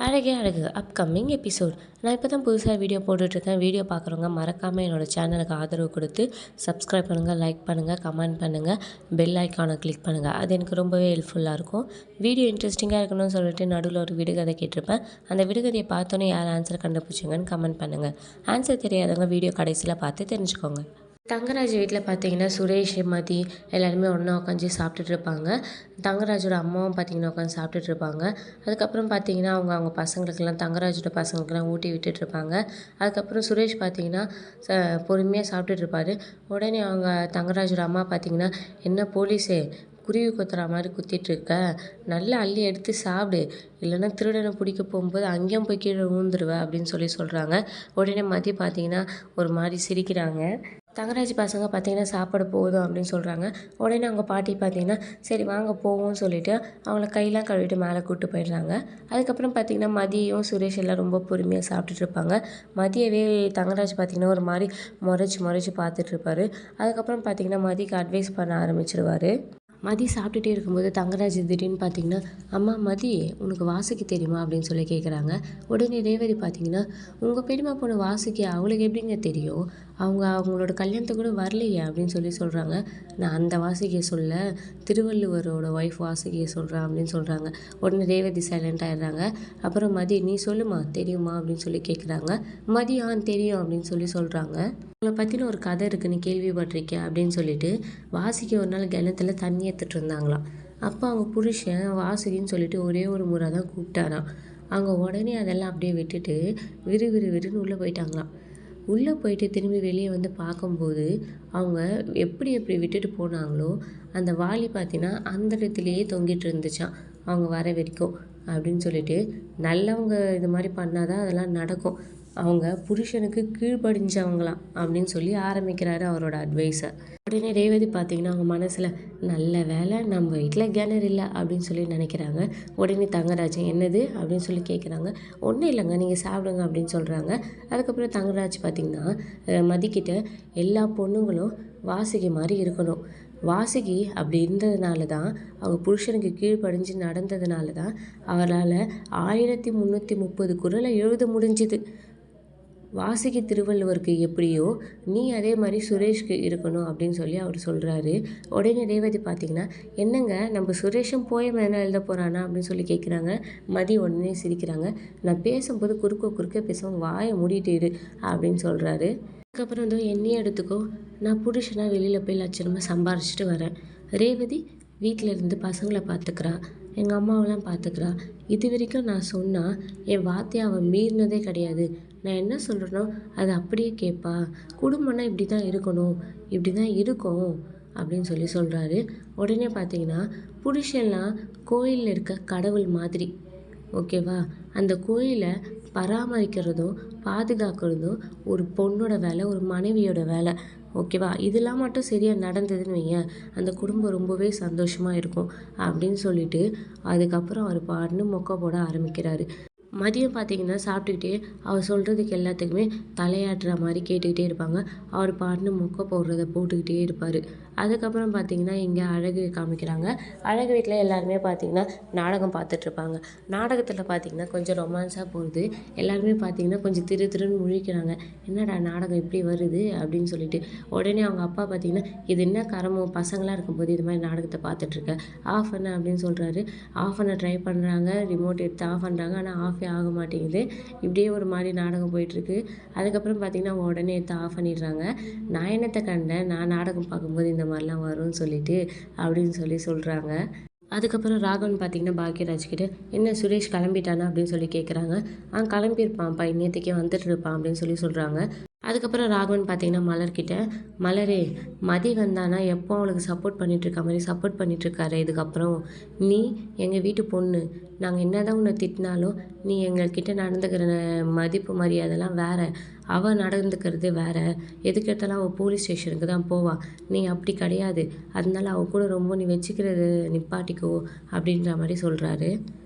அழகே அழகு upcoming episode. நான் இப்போ தான் புதுசாக வீடியோ போட்டுட்ருக்கேன். வீடியோ பார்க்குறவங்க மறக்காமல் என்னோடய சேனலுக்கு ஆதரவு கொடுத்து சப்ஸ்கிரைப் பண்ணுங்கள், லைக் பண்ணுங்கள், கமெண்ட் பண்ணுங்கள், பெல் ஐக்கானை கிளிக் பண்ணுங்கள். அது எனக்கு ரொம்பவே ஹெல்ப்ஃபுல்லாக இருக்கும். வீடியோ இன்ட்ரெஸ்டிங்காக இருக்கணும்னு சொல்லிட்டு நடுவில் ஒரு விடுகதை கேட்டிருப்பேன். அந்த விடுகதையை பார்த்தோன்னே யார் ஆன்சர் கண்டுபிடிச்சிங்கன்னு கமெண்ட் பண்ணுங்கள். ஆன்சர் தெரியாதவங்க வீடியோ கடைசியில் பார்த்து தெரிஞ்சுக்கோங்க. தங்கராஜ் வீட்டில் பார்த்தீங்கன்னா சுரேஷ், மதி எல்லாருமே ஒன்றா உட்காந்து சாப்பிட்டுட்டு இருப்பாங்க. தங்கராஜோட அம்மாவும் பார்த்தீங்கன்னா உட்காந்து சாப்பிட்டுட்டு இருப்பாங்க. அதுக்கப்புறம் பார்த்தீங்கன்னா அவங்க பசங்களுக்கெல்லாம் தங்கராஜோட பசங்களுக்கெல்லாம் ஊட்டி விட்டுட்ருப்பாங்க. அதுக்கப்புறம் சுரேஷ் பார்த்தீங்கன்னா பொறுமையாக சாப்பிட்டுட்டு இருப்பார். உடனே அவங்க தங்கராஜோட அம்மா பார்த்தீங்கன்னா, என்ன போலீஸே குருவி கொத்துற மாதிரி குத்திட்டுருக்க, நல்லா அள்ளி எடுத்து சாப்பிடு, இல்லைன்னா திருடனை பிடிக்க போகும்போது அங்கேயும் போய் கீழே விழுந்துருவேன் அப்படின்னு சொல்கிறாங்க. உடனே மதி பார்த்தீங்கன்னா ஒரு மாதிரி சிரிக்கிறாங்க. தங்கராஜ் பசங்க பார்த்தீங்கன்னா சாப்பாடு போதும் அப்படின்னு சொல்கிறாங்க. உடனே அவங்க பாட்டி பார்த்தீங்கன்னா சரி வாங்க போவோம்னு சொல்லிவிட்டு அவங்கள கையெல்லாம் கழுவிட்டு மேலே கூப்பிட்டு போயிடுறாங்க. அதுக்கப்புறம் பார்த்தீங்கன்னா மதியம் சுரேஷ் எல்லாம் ரொம்ப பொறுமையாக சாப்பிட்டுட்டு இருப்பாங்க. மதியவே தங்கராஜ் பார்த்தீங்கன்னா ஒரு மாதிரி முறைச்சி பார்த்துட்ருப்பாரு. அதுக்கப்புறம் பார்த்தீங்கன்னா மதிக்கு அட்வைஸ் பண்ண ஆரம்பிச்சிடுவார். மதி சாப்பிட்டுட்டே இருக்கும்போது தங்கராஜ் திடீர்னு பார்த்தீங்கன்னா, அம்மா மதி உனக்கு வாசுகி தெரியுமா அப்படின்னு சொல்லி கேட்குறாங்க. உடனே ரேவதி பார்த்தீங்கன்னா, உங்கள் பெரியம்மா பொண்ணு வாசுகி அவளுக்கு எப்படிங்க தெரியும், அவங்களோட கல்யாணத்துக்கு கூட வரலையே அப்படின்னு சொல்கிறாங்க. நான் அந்த வாசுகியை சொல்ல, திருவள்ளுவரோட ஒய்ஃப் வாசுகியை சொல்கிறேன் அப்படின்னு சொல்கிறாங்க. உடனே ரேவதி சைலண்ட் ஆகிடுறாங்க. அப்புறம் மதி நீ சொல்லுமா தெரியுமா அப்படின்னு சொல்லி கேட்குறாங்க. மதி தெரியும் அப்படின்னு சொல்கிறாங்க. உங்களை பற்றின ஒரு கதை இருக்குன்னு கேள்விப்பட்டிருக்கேன் அப்படின்னு சொல்லிட்டு வாசுகி ஒரு நாள் கிணத்துல தண்ணி எடுத்துகிட்டு இருந்தாங்களாம். அப்போ அவங்க புருஷன் வாசுகின்னு சொல்லிட்டு ஒரே ஒரு முறை தான் கூப்பிட்டாராம். அவங்க உடனே அதெல்லாம் அப்படியே விட்டுட்டு விறுவிறுன்னு உள்ளே போயிட்டாங்களாம். உள்ளே போயிட்டு திரும்பி வெளியே வந்து பார்க்கும்போது அவங்க எப்படி விட்டுட்டு போனாங்களோ அந்த வாளி பார்த்தீங்கன்னா அந்த இடத்துலையே தொங்கிட்டு இருந்துச்சான் அவங்க வர வரைக்கும் அப்படின்னு சொல்லிட்டு, நல்லவங்க இது மாதிரி பண்ணாதான் அதெல்லாம் நடக்கும், அவங்க புருஷனுக்கு கீழ்ப்படிஞ்சவங்களாம் அப்படின்னு சொல்லி ஆரம்பிக்கிறாரு அவரோட அட்வைஸை. உடனே ரேவதி பார்த்தீங்கன்னா அவங்க மனசில் நல்ல வேலை நம்ம வீட்டில் கிணறு இல்லை அப்படின்னு சொல்லி நினைக்கிறாங்க. உடனே தங்கராஜ் என்னது அப்படின்னு சொல்லி கேட்குறாங்க. ஒன்றும் இல்லைங்க நீங்கள் சாப்பிடுங்க அப்படின்னு சொல்கிறாங்க. அதுக்கப்புறம் தங்கராஜ் பார்த்திங்கன்னா மதிக்கிட்ட எல்லா பொண்ணுங்களும் வாசுகி மாதிரி இருக்கணும், வாசுகி அப்படி இருந்ததுனால தான் அவங்க புருஷனுக்கு கீழ்ப்படிஞ்சு நடந்ததுனால தான் அவரால் 1330 குறளை எழுத முடிஞ்சுது. வாசுகி திருவள்ளுவருக்கு எப்படியோ நீ அதே மாதிரி சுரேஷ்க்கு இருக்கணும் அப்படின்னு சொல்லி அவர் சொல்கிறாரு. உடனே ரேவதி பார்த்திங்கன்னா என்னங்க நம்ம சுரேஷும் போயம் என்ன எழுத போகிறானா அப்படின்னு சொல்லி கேட்குறாங்க. மதி உடனே சிரிக்கிறாங்க. நான் பேசும்போது குறுக்க பேசுவோம், வாயை மூடிட்டு இரு அப்படின்னு சொல்கிறாரு. அதுக்கப்புறம் வந்து என்னையே எடுத்துக்கோ, நான் புருஷனாக வெளியில் போய் லட்சணமாக சம்பாரிச்சிட்டு வரேன், ரேவதி வீட்டில் இருந்து பசங்களை பார்த்துக்கிறா, எங்கள் அம்மாவெல்லாம் பார்த்துக்கிறா, இது வரைக்கும் நான் சொன்னால் என் வார்த்தையை அவன் மீறினதே கிடையாது, நான் என்ன சொல்கிறேனோ அதை அப்படியே கேட்பா, குடும்பம்னா இப்படி தான் இருக்கணும், இப்படி தான் இருக்கும் அப்படின்னு சொல்கிறாரு. உடனே பார்த்தீங்கன்னா புருஷன்லாம் கோயிலில் இருக்க கடவுள் மாதிரி, ஓகேவா, அந்த கோயிலை பராமரிக்கிறதும் பாதுகாக்கிறதும் ஒரு பொண்ணோட வேலை, ஒரு மனைவியோட வேலை, ஓகேவா, இதெல்லாம் மட்டும் சரியாக நடந்ததுன்னு வையேன் அந்த குடும்பம் ரொம்பவே சந்தோஷமாக இருக்கும் அப்படின்னு சொல்லிட்டு அதுக்கப்புறம் அவர் பாட்டுன்னு மொக்க போட ஆரம்பிக்கிறாரு. மதியம் பார்த்திங்கன்னா சாப்பிட்டுக்கிட்டே அவர் சொல்கிறதுக்கு எல்லாத்துக்குமே தலையாட்டுற மாதிரி கேட்டுக்கிட்டே இருப்பாங்க. அவர் பாட்டுன்னு மொக்க போடுறத போட்டுக்கிட்டே இருப்பார். அதுக்கப்புறம் பார்த்திங்கன்னா இங்கே அழகு காமிக்கிறாங்க. அழகு வீட்டில் எல்லாருமே பார்த்திங்கன்னா நாடகம் பார்த்துட்ருப்பாங்க. நாடகத்தில் பார்த்திங்கன்னா கொஞ்சம் ரொமான்ஸாக போகுது. எல்லாருமே பார்த்திங்கன்னா கொஞ்சம் திருன்னு முழிக்கிறாங்க. என்னடா நாடகம் இப்படி வருது அப்படின்னு சொல்லிட்டு. உடனே அவங்க அப்பா பார்த்திங்கன்னா இது என்ன கரமோ, பசங்களாம் இருக்கும்போது இது மாதிரி நாடகத்தை பார்த்துட்ருக்க, ஆஃப் பண்ண அப்படின்னு சொல்கிறாரு. ஆஃப் பண்ண ட்ரை பண்ணுறாங்க, ரிமோட் எடுத்து ஆஃப் பண்ணுறாங்க, ஆனால் ஆஃபே ஆக மாட்டேங்குது. இப்படியே ஒரு மாதிரி நாடகம் போயிட்டுருக்கு. அதுக்கப்புறம் பார்த்திங்கன்னா அவங்க உடனே எடுத்து ஆஃப் பண்ணிடுறாங்க. நான் என்னத்தை கண்டேன், நான் நாடகம் பார்க்கும்போது இந்த மாதிரிலாம் வரும்னு சொல்லிட்டு அப்படின்னு சொல்கிறாங்க. அதுக்கப்புறம் ராகவன் பார்த்திங்கன்னா பாக்யராஜ்கிட்ட என்ன சுரேஷ் கிளம்பிட்டானா அப்படின்னு சொல்லி கேட்குறாங்க. கிளம்பியிருப்பான்ப்பா, இன்னத்துக்கே வந்துட்டு இருப்பான் அப்படின்னு சொல்கிறாங்க. அதுக்கப்புறம் ராகவன் பார்த்திங்கன்னா மலர்கிட்ட, மலரே மதி வந்தானா எப்போ அவளுக்கு சப்போர்ட் பண்ணிகிட்ருக்க மாதிரி சப்போர்ட் பண்ணிகிட்ருக்காரு, இதுக்கப்புறம் நீ எங்கள் வீட்டு பொண்ணு, நாங்கள் என்ன தான் உன்னை திட்டினாலும் நீ எங்கள்கிட்ட நடந்துக்கிற மதிப்பு மரியாதைலாம் வேறு, அவள் நடந்துக்கிறது வேறு, எதுக்கெடுத்தாலும் அவள் போலீஸ் ஸ்டேஷனுக்கு தான் போவாள், நீ அப்படி கிடையாது, அதனால அவள் கூட ரொம்ப நீ வச்சுக்கிறது நிப்பாட்டிக்கோ அப்படின்ற மாதிரி சொல்கிறாரு.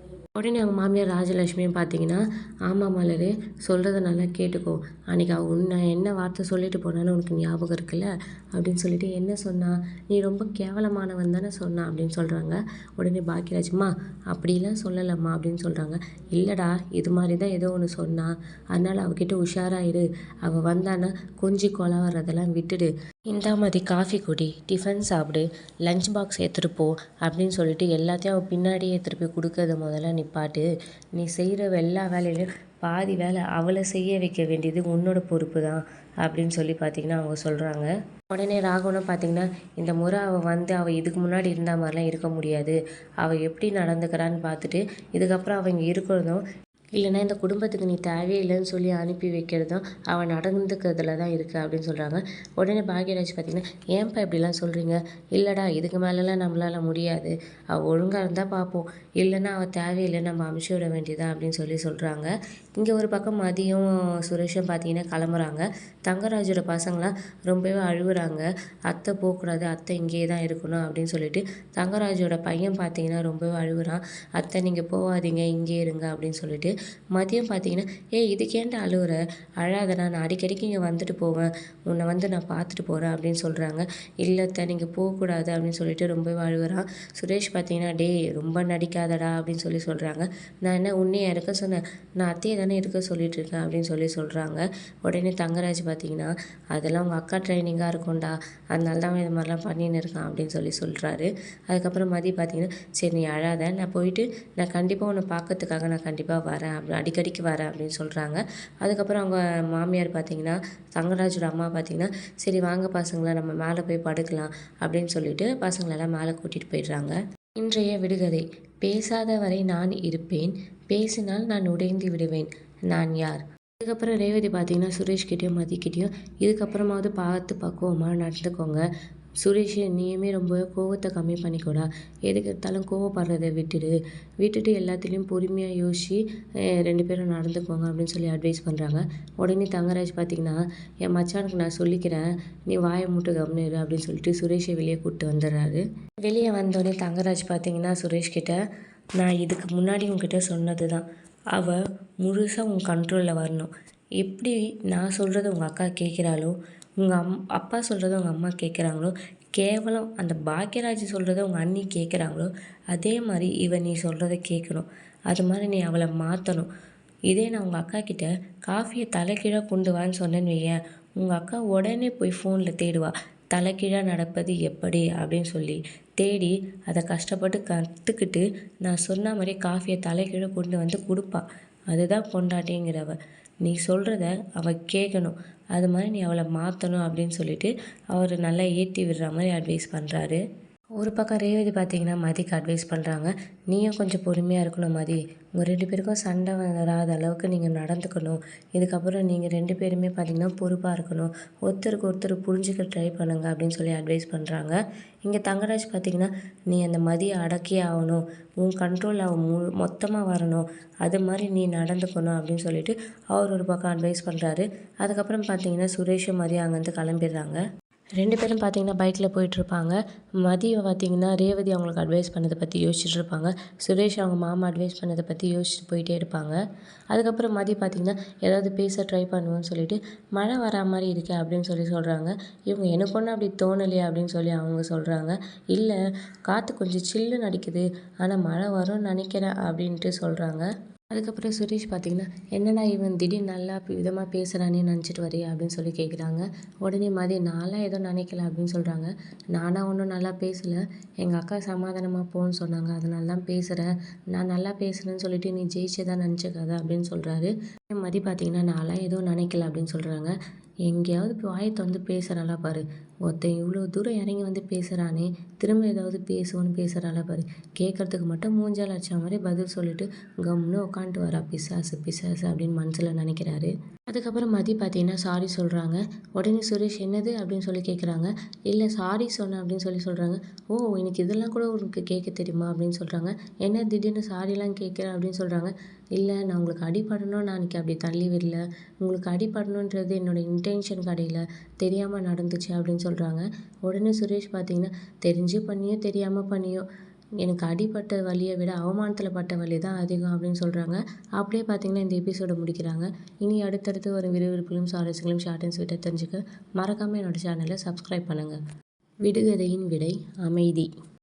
உடனே அவங்க மாமியார் ராஜலட்சுமியும் பார்த்தீங்கன்னா, "ஆமா மலரு, சொல்கிறத நல்லா கேட்டுக்கோ. அன்றைக்கி அவள் உன்னை என்ன வார்த்தை சொல்லிட்டு போனான்னு உனக்கு ஞாபகம் இருக்குல்ல?" அப்படின்னு சொல்லிட்டு, "என்ன சொன்னா? நீ ரொம்ப கேவலமானவன் தானே சொன்னா?" அப்படின்னு சொல்கிறாங்க. உடனே பாக்கியராஜ், "அம்மா அப்படிலாம் சொல்லலம்மா" அப்படின்னு சொல்கிறாங்க. "இல்லைடா, இது மாதிரி தான் ஏதோ ஒன்று சொன்னா. அதனால் அவகிட்ட உஷாரா இரு. அவள் வந்தான்னா கொஞ்சி கொலாவறதெல்லாம் விட்டுடு. இந்தா மதி, காஃபி குடி, டிஃபன் சாப்பிடு, லஞ்ச் பாக்ஸ் எடுத்துகிட்டு போ அப்படின்னு சொல்லிட்டு எல்லாத்தையும் அவள் பின்னாடியே எடுத்துகிட்டு போய் கொடுக்கறத முதல்ல நிப்பாட்டு. நீ செய்கிற எல்லா வேலையிலையும் பாதி வேலை அவளை செய்ய வைக்க வேண்டியது உன்னோட பொறுப்பு தான்" அப்படின்னு சொல்லி பார்த்தீங்கன்னா அவங்க சொல்கிறாங்க. உடனே ராகவனும் பார்த்தீங்கன்னா, இந்த முறை அவள் இதுக்கு முன்னாடி இருந்த மாதிரிலாம் இருக்க முடியாது. அவள் எப்படி நடந்துக்கிறான்னு பார்த்துட்டு இதுக்கப்புறம் அவங்க இருக்கிறதும் இல்லைன்னா இந்த குடும்பத்துக்கு நீ தேவையே இல்லைன்னு சொல்லி அனுப்பி வைக்கிறதும் அவன் நடந்துக்கிறதுல தான் இருக்குது அப்படின்னு சொல்கிறாங்க. உடனே பாக்யராஜ் பார்த்திங்கன்னா, "ஏன்ப்பா இப்படிலாம் சொல்கிறீங்க?" "இல்லைடா, இதுக்கு மேலெலாம் நம்மளால் முடியாது. அவள் ஒழுங்காக இருந்தால் பார்ப்போம். இல்லைன்னா அவள் தேவையில்லை, நம்ம அமுச்சு விட வேண்டியதா" அப்படின்னு சொல்கிறாங்க. இங்கே ஒரு பக்கம் மதியம் சுரேஷும் பார்த்திங்கன்னா கிளம்புறாங்க. தங்கராஜோட பசங்களாம் ரொம்பவே அழுகுறாங்க. "அத்தை போகக்கூடாது, அத்தை இங்கேயே தான் இருக்கணும்" அப்படின்னு சொல்லிட்டு தங்கராஜோட பையன் பார்த்திங்கன்னா ரொம்பவே அழுகுறான். "அத்தை நீங்கள் போகாதீங்க, இங்கே இருங்க" அப்படின்னு சொல்லிட்டு. மதியம் பார்த்தீங்கன்னா, "ஏய், இதுக்கேன்டா அழுவுற? அழாதடா, நான் அடிக்கடிக்கு இங்கே வந்துட்டு போவேன். உன்னை நான் பார்த்துட்டு போகிறேன்" அப்படின்னு சொல்கிறாங்க. "இல்லை அத்தை, நீங்கள் போகக்கூடாது" அப்படின்னு சொல்லிட்டு ரொம்பவே அழுகுறான். சுரேஷ் பார்த்தீங்கன்னா, "டேய், ரொம்ப நடிக்காதடா" அப்படின்னு சொல்கிறாங்க. "நான் என்ன உன்னைய இருக்க சொன்னேன்? நான் அத்தையை தானே இருக்க சொல்லிகிட்ருக்கேன்" அப்படின்னு சொல்கிறாங்க. உடனே தங்கராஜ் பார்த்தீங்கன்னா, "அதெல்லாம் உங்கள் அக்கா ட்ரைனிங்காக இருக்கும்டா, அதனால தான் இது மாதிரிலாம் பண்ணின்னு இருக்கான்" அப்படின்னு சொல்கிறாரு. அதுக்கப்புறம் மதி பார்த்தீங்கன்னா, "சரி நீ அழாத, நான் போயிட்டு நான் கண்டிப்பாக உன்னை பார்க்கறதுக்காக நான் கண்டிப்பாக வரேன், அடிக்கடிக்கு வரேன்" அப்படின்னு சொல்கிறாங்க. அதுக்கப்புறம் அவங்க மாமியார் பார்த்தீங்கன்னா, தங்கராஜோட அம்மா பார்த்தீங்கன்னா, "சரி வாங்க பசங்களா, நம்ம மேலே போய் படுக்கலாம்" அப்படின்னு சொல்லிட்டு பசங்களெல்லாம் மேலே கூட்டிகிட்டு போயிடுறாங்க. இன்றைய விடுகதை: பேசாத வரை நான் இருப்பேன், பேசினால் நான் உடைந்து விடுவேன். நான் யார்? அதுக்கப்புறம் ரேவதி பார்த்தீங்கன்னா, சுரேஷ்கிட்டேயும் மதிக்கிட்டேயும், "இதுக்கப்புறமாவது பார்த்து பக்குவமாக நடந்துக்கோங்க. சுரேஷ், நீயுமே ரொம்ப கோவத்தை கம்மி பண்ணிக்கோடா. எதுக்கு எடுத்தாலும் கோவப்படுறத விட்டுட்டு எல்லாத்துலேயும் பொறுமையாக யோசிச்சு 2 பேரும் நடந்துக்கோங்க" அப்படின்னு சொல்லி அட்வைஸ் பண்ணுறாங்க. உடனே தங்கராஜ் பார்த்தீங்கன்னா, "என் மச்சானுக்கு நான் சொல்லிக்கிறேன், நீ வாயை மூட்டு கம்முனு இரு" அப்படின்னு சொல்லிட்டு சுரேஷை வெளியே கூப்பிட்டு வந்துடுறாரு. வெளியே வந்தோடனே தங்கராஜ் பார்த்தீங்கன்னா சுரேஷ்கிட்ட, "நான் இதுக்கு முன்னாடி உங்ககிட்ட சொன்னது தான். அவள் முழுசாக உன் கண்ட்ரோலில் வரணும். எப்படி நான் சொல்கிறத உங்கள் அக்கா கேட்குறாளோ, உங்கள் அப்பா சொல்கிறத உங்கள் அம்மா கேட்குறாங்களோ, கேவலம் அந்த பாக்யராஜ் சொல்கிறத உங்கள் அண்ணி கேட்குறாங்களோ, அதே மாதிரி நீ சொல்கிறத கேட்கணும். அது மாதிரி நீ அவளை மாற்றணும். இதே நான் உங்கள் அக்கா கிட்ட காஃபியை தலைகீழாக கொண்டு வான்னு சொன்னேன்னு வையேன், உங்கள் அக்கா உடனே போய் ஃபோனில் தேடுவா, தலைகீழாக நடப்பது எப்படி அப்படின்னு சொல்லி தேடி அதை கஷ்டப்பட்டு கற்றுக்கிட்டு நான் சொன்ன மாதிரியே காஃபியை தலைகீழ கொண்டு வந்து கொடுப்பா. அதுதான் பொண்டாட்டிங்கிறவ. நீ சொல்கிறத அவள் கேட்கணும். அது மாதிரி நீ அவளை மாற்றணும்" அப்படின்னு சொல்லிட்டு அவர் நல்லா ஏற்றி விடுற மாதிரி அட்வைஸ் பண்ணுறாரு. ஒரு பக்கம் ரேவதி பார்த்தீங்கன்னா மதிக்கு அட்வைஸ் பண்ணுறாங்க. "நீயும் கொஞ்சம் பொறுமையாக இருக்கணும் மதி. உங்கள் 2 பேருக்கும் சண்டை வராத அளவுக்கு நீங்கள் நடந்துக்கணும். இதுக்கப்புறம் நீங்கள் 2 பேருமே பார்த்தீங்கன்னா பொறுப்பாக இருக்கணும். ஒருத்தருக்கு ஒருத்தர் புரிஞ்சுக்க ட்ரை பண்ணுங்க" அப்படின்னு சொல்லி அட்வைஸ் பண்ணுறாங்க. இங்கே தங்கராஜ் பார்த்தீங்கன்னா, "நீ அந்த மதியை அடக்கியே ஆகணும். உன் கண்ட்ரோல் அவன் மொத்தமாக வரணும். அது மாதிரி நீ நடந்துக்கணும்" அப்படின்னு சொல்லிட்டு அவர் ஒரு பக்கம் அட்வைஸ் பண்ணுறாரு. அதுக்கப்புறம் பார்த்தீங்கன்னா சுரேஷும் மதியம் அங்கேருந்து கிளம்பிடுறாங்க. 2 பேரும் பார்த்தீங்கன்னா பைக்கில் போயிட்டுருப்பாங்க. மதியம் பார்த்தீங்கன்னா ரேவதி அவங்களுக்கு அட்வைஸ் பண்ணதை பற்றி யோசிச்சுட்ருப்பாங்க. சுரேஷ் அவங்க மாமா அட்வைஸ் பண்ணதை பற்றி யோசிச்சுட்டு போயிட்டே இருப்பாங்க. அதுக்கப்புறம் மதி பார்த்தீங்கன்னா ஏதாவது பேச ட்ரை பண்ணுவோன்னு சொல்லிட்டு, "மழை வரா மாதிரி இருக்கே" அப்படின்னு சொல்கிறாங்க. இவங்க, "எனக்கு ஒன்றும் அப்படி தோணலையே" அப்படின்னு சொல்லி அவங்க சொல்கிறாங்க. "இல்லை, காற்று கொஞ்சம் சில்லுன்னு அடிக்குது, ஆனால் மழை வரும்னு நினைக்கிறேன்" அப்படின்ட்டு சொல்கிறாங்க. அதுக்கப்புறம் சுரேஷ் பார்த்தீங்கன்னா, "என்னடா இவன் திடீர்னு நல்லா விதமாக பேசுகிறானே, நினச்சிட்டு வரியா" அப்படின்னு சொல்லி கேட்குறாங்க. உடனே மதி, "நான்லாம் எதுவும் நினைக்கல" அப்படின்னு சொல்கிறாங்க. "நானாக ஒன்றும் நல்லா பேசலை. எங்கள் அக்கா சமாதானமாக போன்னு சொன்னாங்க, அதனால தான் பேசுகிறேன். நான் நல்லா பேசுகிறேன்னு சொல்லிட்டு நீ ஜெயிச்சதான் நினச்சிக்காத" அப்படின்னு சொல்கிறாரு. மதி பார்த்தீங்கன்னா, "நான்லாம் எதுவும் நினைக்கல" அப்படின்னு சொல்கிறாங்க. "எங்கேயாவது இப்போ வாயை திறந்து பேசுகிறாளா பாரு. ஒருத்தன் இவ்வளோ தூரம் இறங்கி வந்து பேசுகிறானே, திரும்ப ஏதாவது பேசுவோன்னு பேசுகிறாளா பாரு. கேட்குறதுக்கு மட்டும் மூஞ்சால் அடிச்ச மாதிரி பதில் சொல்லிட்டு கம்முன்னு உட்காந்துட்டு வரா, பிசாசு பிசாசு" அப்படின்னு மனசில் நினைக்கிறாரு. அதுக்கப்புறம் மதி பார்த்தீங்கன்னா சாரி சொல்கிறாங்க. உடனே சுரேஷ், "என்னது?" அப்படின்னு சொல்லி கேட்குறாங்க. "இல்லை, சாரி சொன்னேன்" அப்படின்னு சொல்கிறாங்க. "ஓ, இன்னைக்கு இதெல்லாம் கூட உனக்கு கேட்க தெரியுமா?" அப்படின்னு சொல்கிறாங்க. "என்ன திடீர்னு சாரிலாம் கேட்குறேன்" அப்படின்னு சொல்கிறாங்க. "இல்லை, நான் உங்களுக்கு அடிபடணும், நான் அன்றைக்கி அப்படி தள்ளி விடல. உங்களுக்கு அடிபடணுன்றது என்னோடய இன்டென்ஷன் கிடையல, தெரியாமல் நடந்துச்சு" அப்படின்னு சொல்கிறாங்க. உடனே சுரேஷ் பார்த்தீங்கன்னா, "தெரிஞ்சு பண்ணியோ தெரியாமல் பண்ணியோ, எனக்கு அடிபட்ட வலியை விட அவமானத்தில் பட்ட வலி தான் அதிகம் அப்படின்னு சொல்கிறாங்க. அப்படியே பார்த்தீங்கன்னா இந்த எபிசோட முடிக்கிறாங்க. இனி அடுத்தடுத்து ஒரு விறுவிறுப்புகளும் சுவாரஸ்யங்களும் ஷார்ட் அண்ட் ஸ்வீட்டாக தெரிஞ்சுக்க மறக்காமல் என்னோட சேனலை சப்ஸ்கிரைப் பண்ணுங்கள். விடுகதையின் விடை அமைதி.